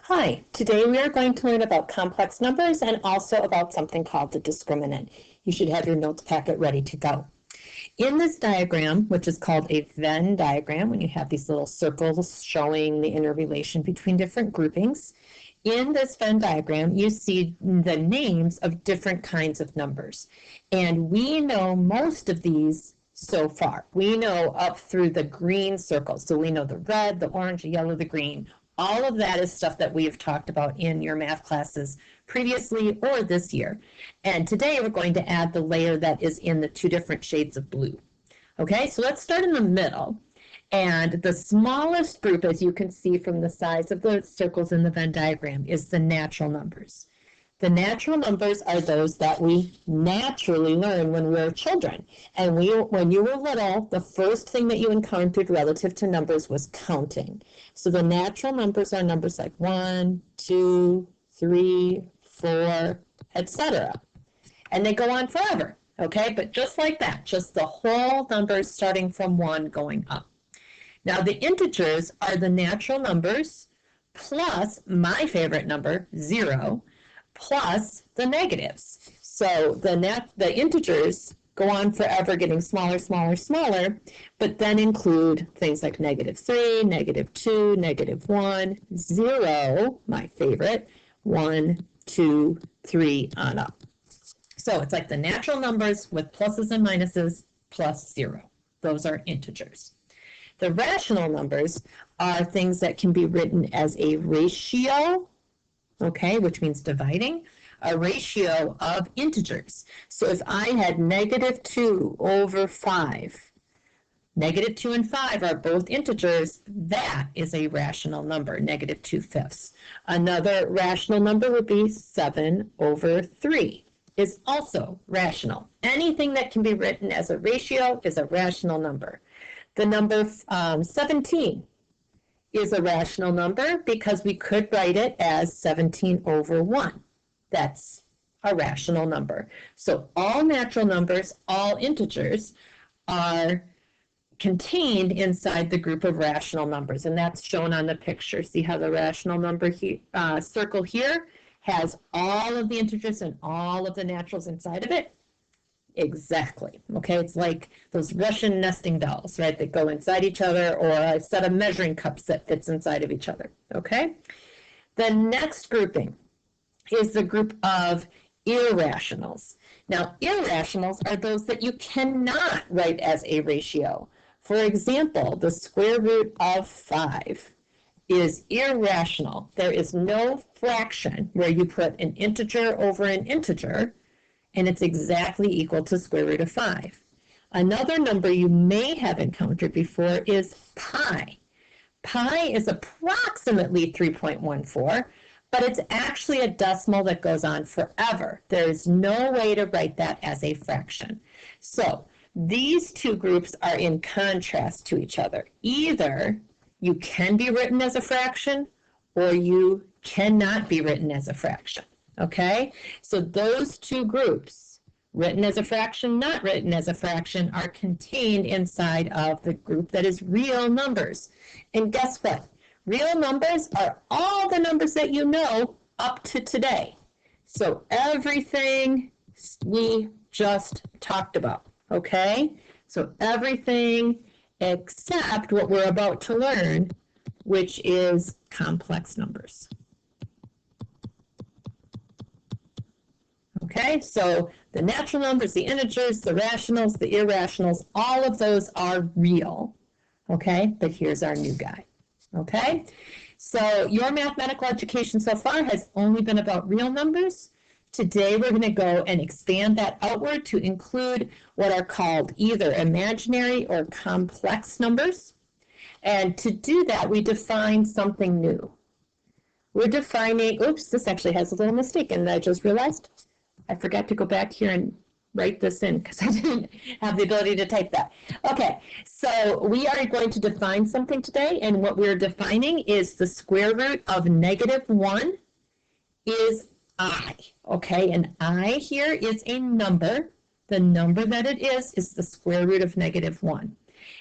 Hi, today we are going to learn about complex numbers and also about something called the discriminant. You should have your notes packet ready to go. In this diagram, which is called a Venn diagram, when you have these little circles showing the interrelation between different groupings, in this Venn diagram, you see the names of different kinds of numbers. And we know most of these so far. We know up through the green circles. So we know the red, the orange, the yellow, the green. All of that is stuff that we have talked about in your math classes previously or this year. And today we're going to add the layer that is in the two different shades of blue. Okay, so let's start in the middle. And the smallest group, as you can see from the size of the circles in the Venn diagram, is the natural numbers. The natural numbers are those that we naturally learn when we're children. And when you were little, the first thing that you encountered relative to numbers was counting. So the natural numbers are numbers like 1, 2, 3, 4, etc. And they go on forever, okay? But just like that, just the whole numbers starting from 1 going up. Now the integers are the natural numbers plus my favorite number, 0, plus the negatives. So the integers go on forever getting smaller, smaller, smaller, but then include things like -3, -2, -1, 0, my favorite, 1, 2, 3 on up. So it's like the natural numbers with pluses and minuses plus 0. Those are integers. The rational numbers are things that can be written as a ratio, okay, which means dividing, a ratio of integers. So if I had -2 over 5, -2 and 5 are both integers, that is a rational number, -2/5. Another rational number would be 7 over 3 is also rational. Anything that can be written as a ratio is a rational number. The number 17 is a rational number because we could write it as 17 over 1. That's a rational number. So all natural numbers, all integers, are contained inside the group of rational numbers, and that's shown on the picture. See how the rational number circle here has all of the integers and all of the naturals inside of it? Exactly. Okay, it's like those Russian nesting dolls, right, that go inside each other, or a set of measuring cups that fits inside of each other. Okay, the next grouping is the group of irrationals. Now, irrationals are those that you cannot write as a ratio. For example, the square root of 5 is irrational. There is no fraction where you put an integer over an integer and it's exactly equal to square root of 5. Another number you may have encountered before is pi. Pi is approximately 3.14, but it's actually a decimal that goes on forever. There is no way to write that as a fraction. So these two groups are in contrast to each other. Either you can be written as a fraction or you cannot be written as a fraction. Okay, so those two groups, written as a fraction, not written as a fraction, are contained inside of the group that is real numbers. And guess what? Real numbers are all the numbers that you know up to today. So everything we just talked about, okay? So everything except what we're about to learn, which is complex numbers. Okay, so the natural numbers, the integers, the rationals, the irrationals, all of those are real. Okay, but here's our new guy. Okay, so your mathematical education so far has only been about real numbers. Today we're going to go and expand that outward to include what are called either imaginary or complex numbers. And to do that, we define something new. We're defining, oops, this actually has a little mistake and I just realized. I forgot to go back here and write this in because I didn't have the ability to type that. Okay, so we are going to define something today, and what we're defining is the square root of -1 is I. Okay, and I here is a number. The number that it is the square root of -1.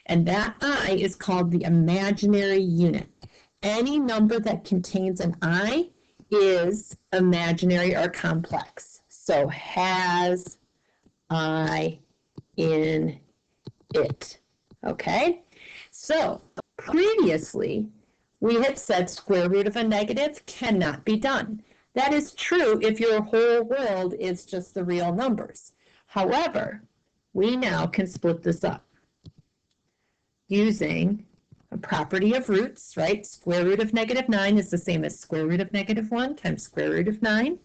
And that I is called the imaginary unit. any number that contains an I is imaginary or complex. So has I in it. Okay? So previously, we had said square root of a negative cannot be done. That is true if your whole world is just the real numbers. However, we now can split this up using a property of roots, right? Square root of -9 is the same as square root of -1 times square root of 9.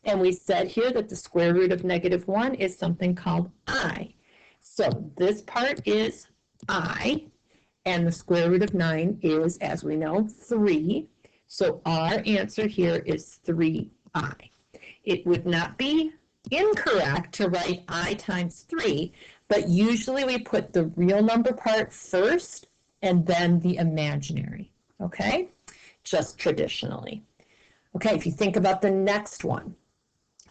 And we said here that the square root of -1 is something called I. So this part is I, and the square root of 9 is, as we know, 3. So our answer here is 3I. It would not be incorrect to write I times 3, but usually we put the real number part first and then the imaginary, okay? Just traditionally. Okay, if you think about the next one,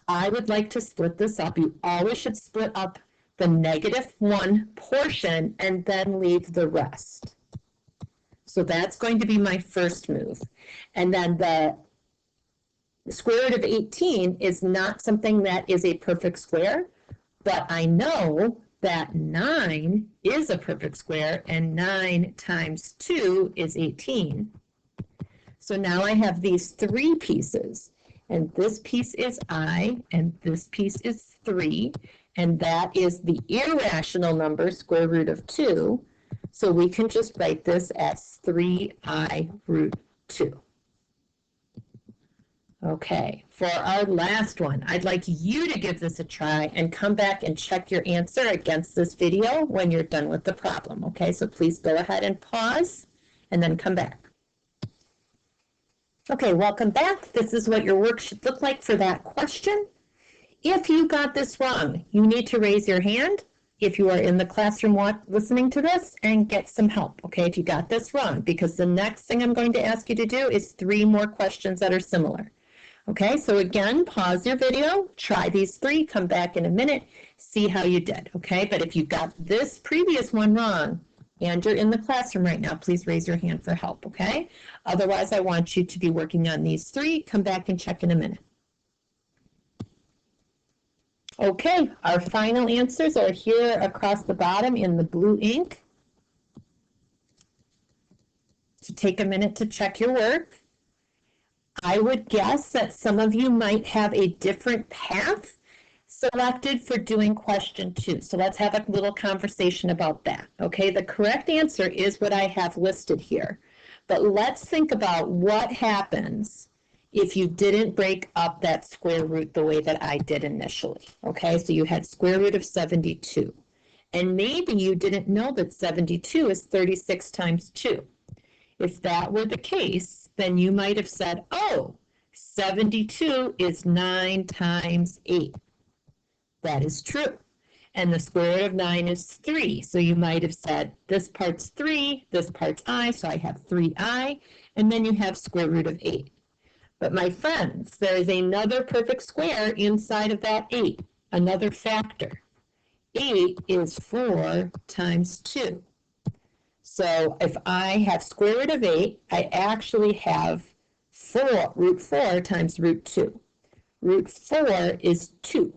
I would like to split this up. You always should split up the -1 portion and then leave the rest. So that's going to be my first move. And then the square root of 18 is not something that is a perfect square, but I know that 9 is a perfect square, and 9 times 2 is 18. So now I have these 3 pieces, and this piece is I, and this piece is 3, and that is the irrational number, square root of 2. So we can just write this as 3I root 2. Okay, for our last one, I'd like you to give this a try and come back and check your answer against this video when you're done with the problem. Okay, so please go ahead and pause and then come back. Okay, welcome back. This is what your work should look like for that question. If you got this wrong, you need to raise your hand if you are in the classroom listening to this and get some help, okay, if you got this wrong, because the next thing I'm going to ask you to do is 3 more questions that are similar. Okay, so again, pause your video, try these 3, come back in a minute, see how you did, okay? But if you got this previous one wrong and you're in the classroom right now, please raise your hand for help, okay? Otherwise, I want you to be working on these 3, come back and check in a minute. Okay, our final answers are here across the bottom in the blue ink. So take a minute to check your work. I would guess that some of you might have a different path selected for doing question 2. So let's have a little conversation about that. Okay, the correct answer is what I have listed here. But let's think about what happens if you didn't break up that square root the way that I did initially. Okay, so you had square root of 72. And maybe you didn't know that 72 is 36 times 2. If that were the case, then you might have said, oh, 72 is 9 times 8. That is true. And the square root of 9 is 3. So you might have said, this part's 3, this part's I, so I have 3I, and then you have square root of 8. But my friends, there is another perfect square inside of that 8, another factor. 8 is 4 times 2. So if I have square root of 8, I actually have root 4 times root 2. Root 4 is 2.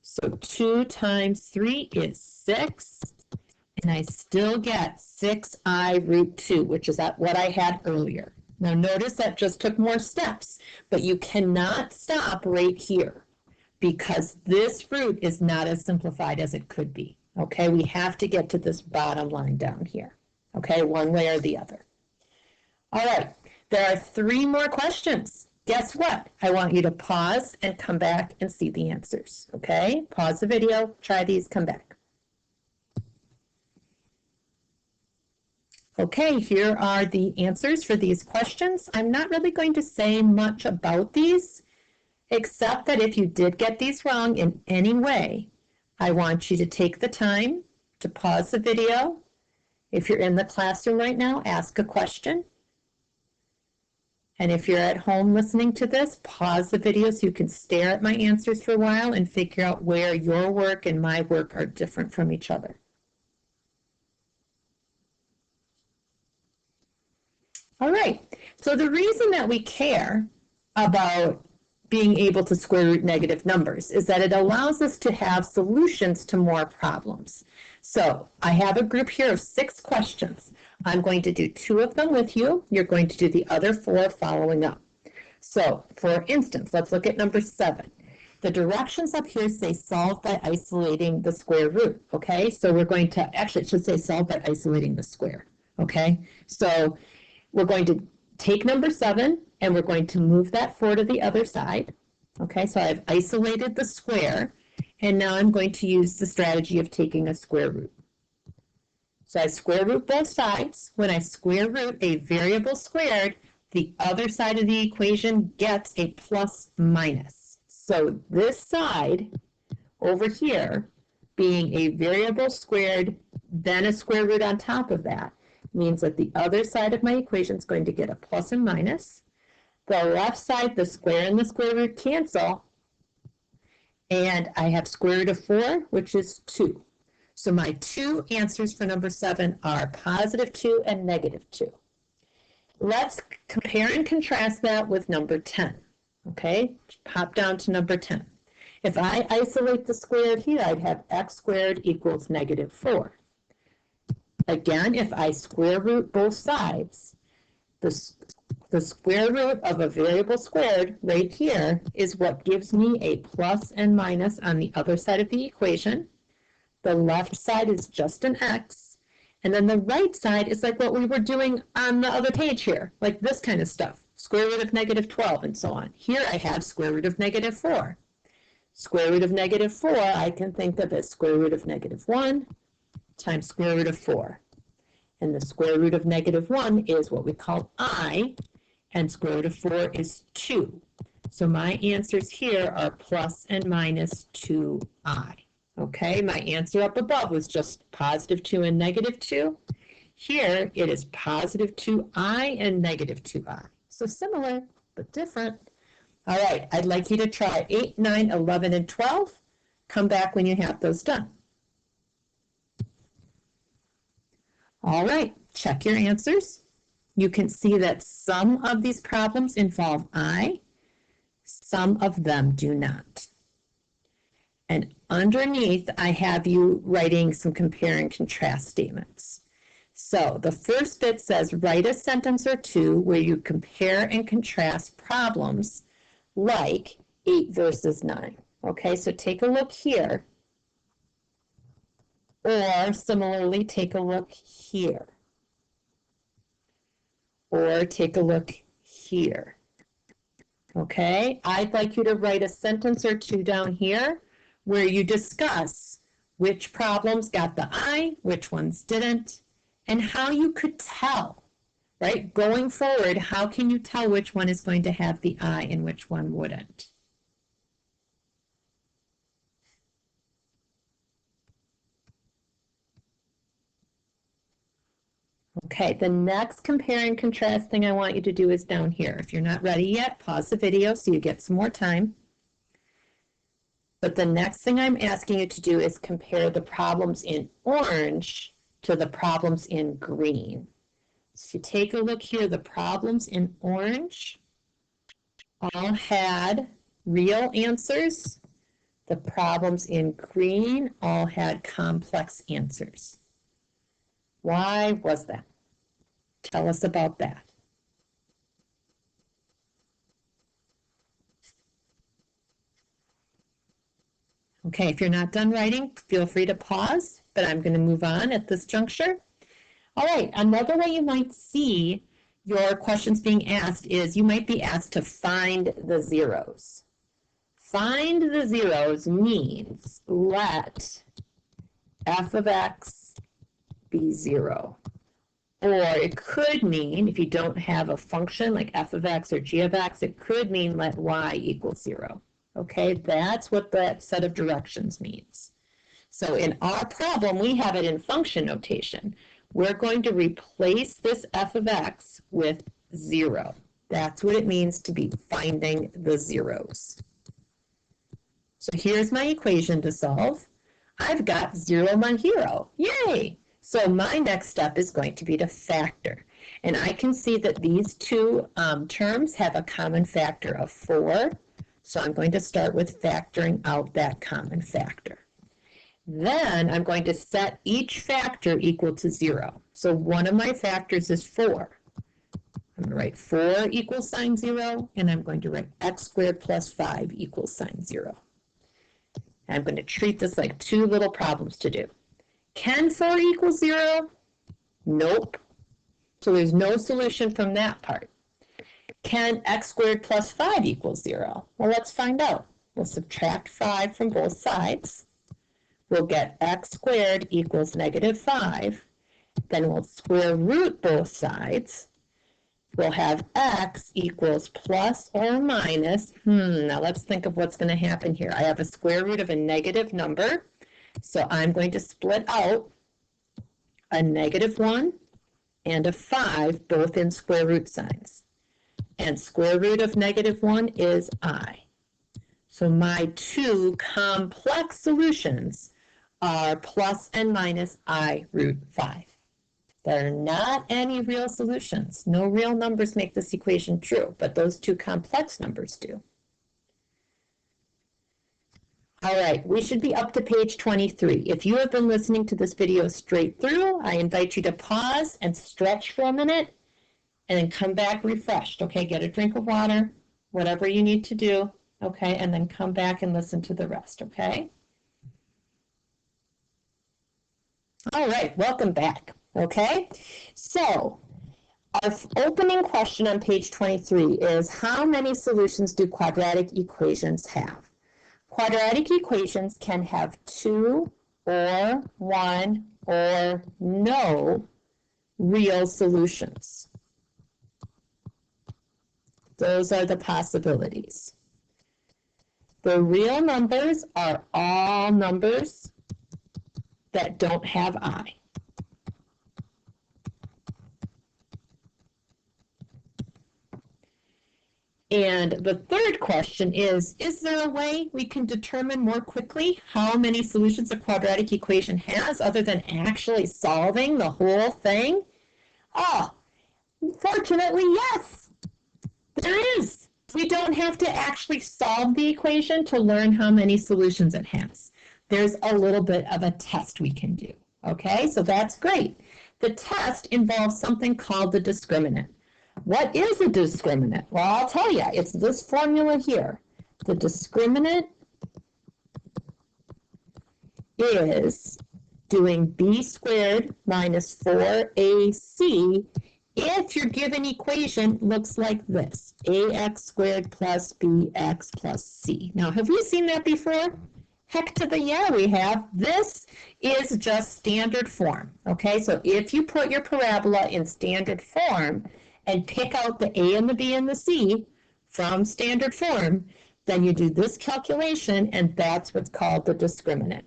So 2 times 3 is 6, and I still get 6I root 2, which is what I had earlier. Now notice that just took more steps, but you cannot stop right here because this root is not as simplified as it could be. Okay, we have to get to this bottom line down here. Okay, one way or the other. All right, there are 3 more questions. Guess what? I want you to pause and come back and see the answers. Okay, pause the video, try these, come back. Okay, here are the answers for these questions. I'm not really going to say much about these, except that if you did get these wrong in any way, I want you to take the time to pause the video. If you're in the classroom right now, ask a question. And if you're at home listening to this, pause the video so you can stare at my answers for a while and figure out where your work and my work are different from each other. All right, So the reason that we care about being able to square root negative numbers is that it allows us to have solutions to more problems. So I have a group here of 6 questions. I'm going to do 2 of them with you. You're going to do the other 4 following up. So for instance, let's look at number 7. The directions up here say solve by isolating the square root, okay? So we're going to, actually it should say solve by isolating the square, okay? So we're going to take number 7 and we're going to move that 4 to the other side, okay? So I've isolated the square and now I'm going to use the strategy of taking a square root. So I square root both sides. When I square root a variable squared, the other side of the equation gets a plus minus. So this side over here, being a variable squared, then a square root on top of that, means that the other side of my equation is going to get a plus and minus. The left side, the square and the square root cancel, and I have square root of 4, which is 2. So my 2 answers for number 7 are positive 2 and negative 2. Let's compare and contrast that with number 10. Okay, pop down to number 10. If I isolate the squared here, I'd have x squared equals negative 4. Again, if I square root both sides, the square root of a variable squared right here is what gives me a plus and minus on the other side of the equation. The left side is just an x. And then the right side is like what we were doing on the other page here, like this kind of stuff. Square root of negative 12 and so on. Here I have square root of negative 4. Square root of negative 4 I can think of as square root of negative 1 times square root of 4. And the square root of negative 1 is what we call I, and square root of 4 is 2. So my answers here are plus and minus 2i. Okay, my answer up above was just positive 2 and negative 2. Here it is positive 2i and negative 2i. So similar, but different. All right, I'd like you to try 8, 9, 11, and 12. Come back when you have those done. All right, check your answers. You can see that some of these problems involve I, some of them do not. And underneath, I have you writing some compare and contrast statements. So the first bit says, write a sentence or 2 where you compare and contrast problems like 8 versus 9. Okay, so take a look here. Or similarly, take a look here. Or take a look here. Okay, I'd like you to write a sentence or 2 down here where you discuss which problems got the I, which ones didn't, and how you could tell, right? Going forward, how can you tell which one is going to have the I and which one wouldn't? Okay, the next compare and contrast thing I want you to do is down here. If you're not ready yet, pause the video so you get some more time. But the next thing I'm asking you to do is compare the problems in orange to the problems in green. So you take a look here, the problems in orange all had real answers. The problems in green all had complex answers. Why was that? Tell us about that. Okay, if you're not done writing, feel free to pause, but I'm going to move on at this juncture. All right, another way you might see your questions being asked is you might be asked to find the zeros. Find the zeros means let f of x be 0. Or it could mean, if you don't have a function like f of x or g of x, it could mean let y equal 0. Okay, that's what that set of directions means. So in our problem, we have it in function notation. We're going to replace this f of x with 0. That's what it means to be finding the zeros. So here's my equation to solve. I've got 0 among 0. Yay! So my next step is going to be to factor. And I can see that these two terms have a common factor of 4. So I'm going to start with factoring out that common factor. Then I'm going to set each factor equal to 0. So one of my factors is 4. I'm going to write 4 equals sign 0, and I'm going to write x squared plus 5 equals sign 0. I'm going to treat this like two little problems to do. Can 4 equal 0? Nope. So there's no solution from that part. Can x squared plus 5 equal 0? Well, let's find out. We'll subtract 5 from both sides. We'll get x squared equals -5. Then we'll square root both sides. We'll have x equals plus or minus. Now let's think of what's going to happen here. I have a square root of a negative number. So I'm going to split out a -1 and a 5, both in square root signs. And square root of -1 is I. So my two complex solutions are plus and minus I root 5. There are not any real solutions. No real numbers make this equation true, but those two complex numbers do. All right, we should be up to page 23. If you have been listening to this video straight through, I invite you to pause and stretch for a minute and then come back refreshed, okay? Get a drink of water, whatever you need to do, okay? And then come back and listen to the rest, okay? All right, welcome back, okay? So our opening question on page 23 is, how many solutions do quadratic equations have? Quadratic equations can have 2 or 1 or no real solutions. Those are the possibilities. The real numbers are all numbers that don't have I. And the third question is there a way we can determine more quickly how many solutions a quadratic equation has other than actually solving the whole thing? Oh, fortunately, yes, there is. We don't have to actually solve the equation to learn how many solutions it has. There's a little bit of a test we can do, okay? So that's great. The test involves something called the discriminant. What is a discriminant? Well, I'll tell you, it's this formula here. The discriminant is doing b squared minus 4ac if your given equation looks like this, ax squared plus bx plus c. Now, have we seen that before? Heck to the yeah, we have. This is just standard form, okay? So if you put your parabola in standard form and pick out the a and the b and the c from standard form, then you do this calculation, and that's what's called the discriminant.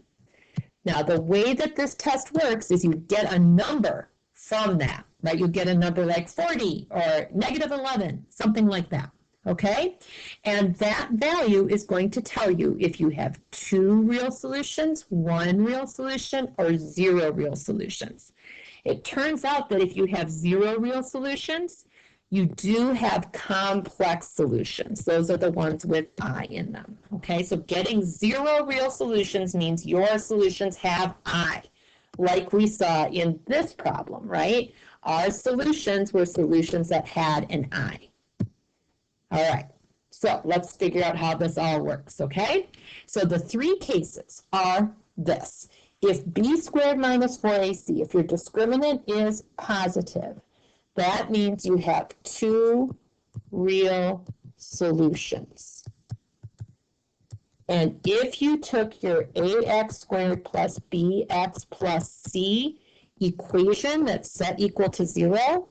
Now, the way that this test works is you get a number from that, right? You get a number like 40 or -11, something like that, okay? And that value is going to tell you if you have 2 real solutions, 1 real solution, or 0 real solutions. It turns out that if you have 0 real solutions, you do have complex solutions. Those are the ones with I in them, okay? So getting 0 real solutions means your solutions have I, like we saw in this problem, right? Our solutions were solutions that had an I. All right, so let's figure out how this all works, okay? So the 3 cases are this. If b squared minus 4ac, if your discriminant is positive, that means you have 2 real solutions. And if you took your ax squared plus bx plus c equation that's set equal to 0,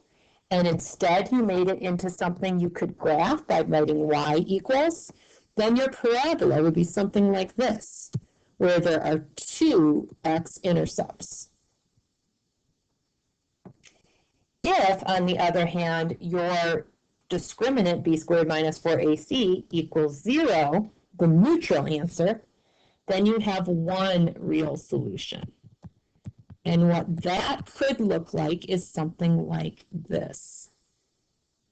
and instead you made it into something you could graph by writing y equals, then your parabola would be something like this, where there are 2 x-intercepts. If, on the other hand, your discriminant b squared minus 4ac equals 0, the neutral answer, then you have 1 real solution. And what that could look like is something like this.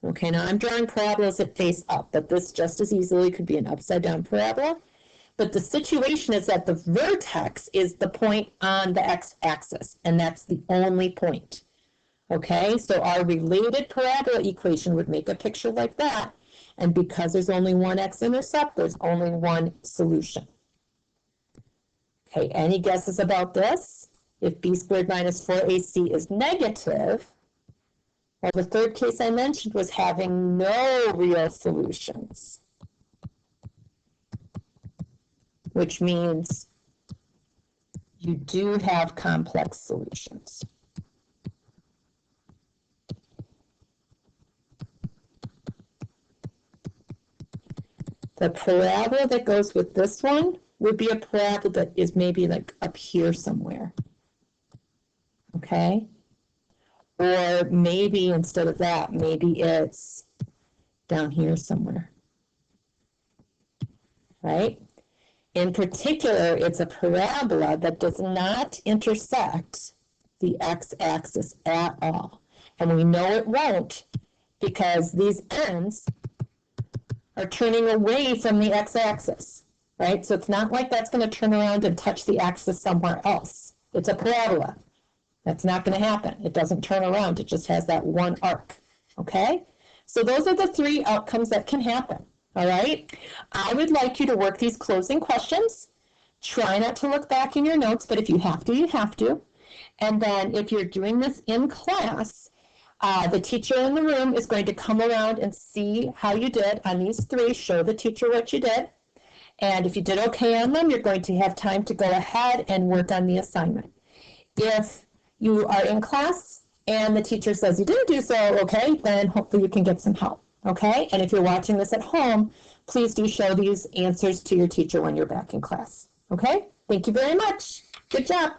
Okay, now I'm drawing parabolas that face up, but this just as easily could be an upside down parabola. But the situation is that the vertex is the point on the x-axis, and that's the only point. Okay, so our related parabola equation would make a picture like that. And because there's only one x-intercept, there's only one solution. Okay, any guesses about this? If b squared minus 4ac is negative, well, the third case I mentioned was having no real solutions, which means you do have complex solutions. The parabola that goes with this one would be a parabola that is maybe like up here somewhere. Okay? Or maybe instead of that, maybe it's down here somewhere. Right? In particular, it's a parabola that does not intersect the x-axis at all. And we know it won't because these ends are turning away from the x-axis, right? So it's not like that's going to turn around and touch the axis somewhere else. It's a parabola. That's not going to happen. It doesn't turn around. It just has that one arc, okay? So those are the three outcomes that can happen, all right? I would like you to work these closing questions. Try not to look back in your notes, but if you have to, you have to. And then if you're doing this in class, the teacher in the room is going to come around and see how you did on these three, show the teacher what you did. And if you did okay on them, you're going to have time to go ahead and work on the assignment. If you are in class and the teacher says you didn't do so okay, then hopefully you can get some help, okay? And if you're watching this at home, please do show these answers to your teacher when you're back in class, okay? Thank you very much. Good job.